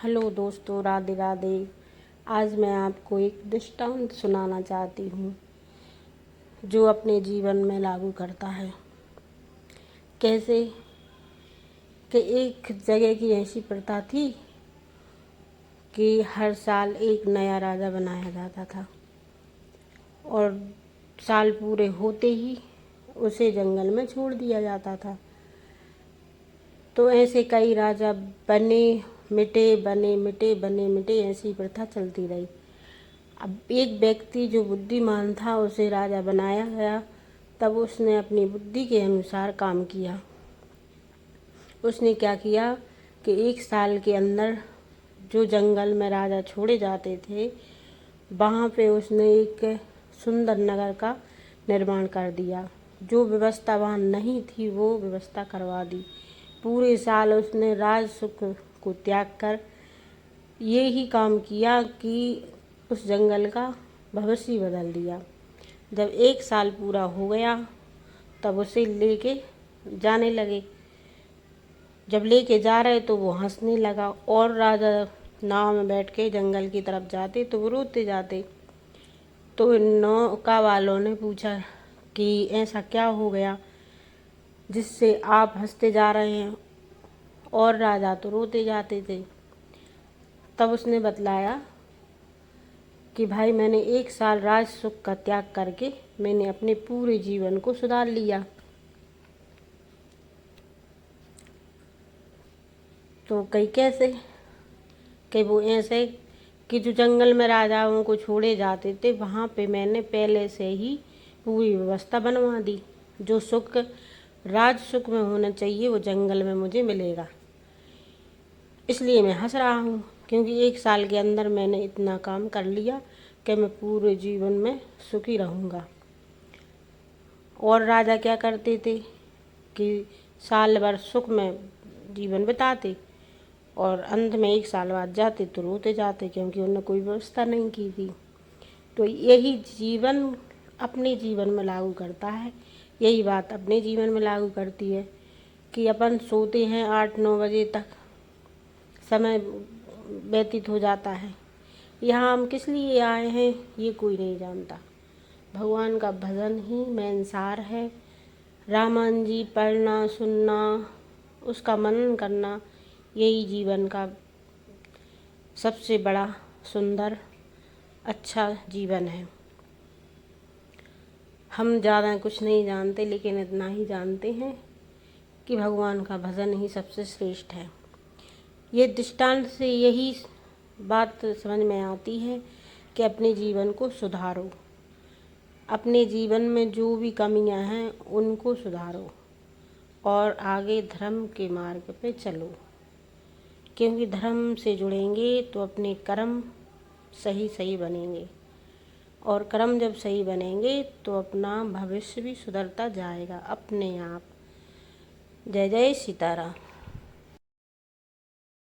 Hello दोस्तों, राधे राधे। आज मैं आपको एक दृष्टांत सुनाना चाहती हूँ जो अपने जीवन में लागू करता है। कैसे कि एक जगह की ऐसी प्रथा थी कि हर साल एक नया राजा बनाया जाता था और साल पूरे होते ही उसे जंगल में छोड़ दिया जाता था। तो ऐसे कई राजा बने मिटे ऐसी प्रथा चलती रही। अब एक व्यक्ति जो बुद्धिमान था उसे राजा बनाया गया। तब उसने अपनी बुद्धि के अनुसार काम किया। उसने क्या किया कि एक साल के अंदर जो जंगल में राजा छोड़े जाते थे वहाँ पे उसने एक सुंदर नगर का निर्माण कर दिया। जो व्यवस्था वहाँ नहीं थी वो व्यवस्था करवा दी। पूरे साल उसने राज सुख को त्याग कर ये ही काम किया कि उस जंगल का भविष्य बदल दिया। जब एक साल पूरा हो गया तब उसे लेके जाने लगे। जब लेके जा रहे तो वो हंसने लगा और राजा नाव में बैठ के जंगल की तरफ जाते तो वो रोते जाते। तो नौका वालों ने पूछा कि ऐसा क्या हो गया जिससे आप हंसते जा रहे हैं और राजा तो रोते जाते थे। तब उसने बतलाया कि भाई, मैंने एक साल राज सुख का त्याग करके मैंने अपने पूरे जीवन को सुधार लिया। तो कई कैसे कि वो ऐसे कि जो जंगल में राजाओं को छोड़े जाते थे वहाँ पे मैंने पहले से ही पूरी व्यवस्था बनवा दी। जो सुख राज सुख में होना चाहिए वो जंगल में मुझे मिलेगा। इसलिए मैं हंस रहा हूँ क्योंकि एक साल के अंदर मैंने इतना काम कर लिया कि मैं पूरे जीवन में सुखी रहूँगा। और राजा क्या करते थे कि साल भर सुख में जीवन बिताते और अंत में एक साल बाद जाते तो रोते जाते क्योंकि उन्होंने कोई व्यवस्था नहीं की थी। तो यही जीवन अपने जीवन में लागू करता है। यही बात अपने जीवन में लागू करती है कि अपन सोते हैं 8-9 बजे तक, समय व्यतीत हो जाता है। यहाँ हम किस लिए आए हैं ये कोई नहीं जानता। भगवान का भजन ही मेन सार है। रामायण जी पढ़ना सुनना, उसका मनन करना, यही जीवन का सबसे बड़ा सुंदर अच्छा जीवन है। हम ज़्यादा कुछ नहीं जानते लेकिन इतना ही जानते हैं कि भगवान का भजन ही सबसे श्रेष्ठ है। ये दृष्टांत से यही बात समझ में आती है कि अपने जीवन को सुधारो। अपने जीवन में जो भी कमियां हैं उनको सुधारो और आगे धर्म के मार्ग पे चलो। क्योंकि धर्म से जुड़ेंगे तो अपने कर्म सही बनेंगे और कर्म जब सही बनेंगे तो अपना भविष्य भी सुधरता जाएगा अपने आप। जय जय सीताराम।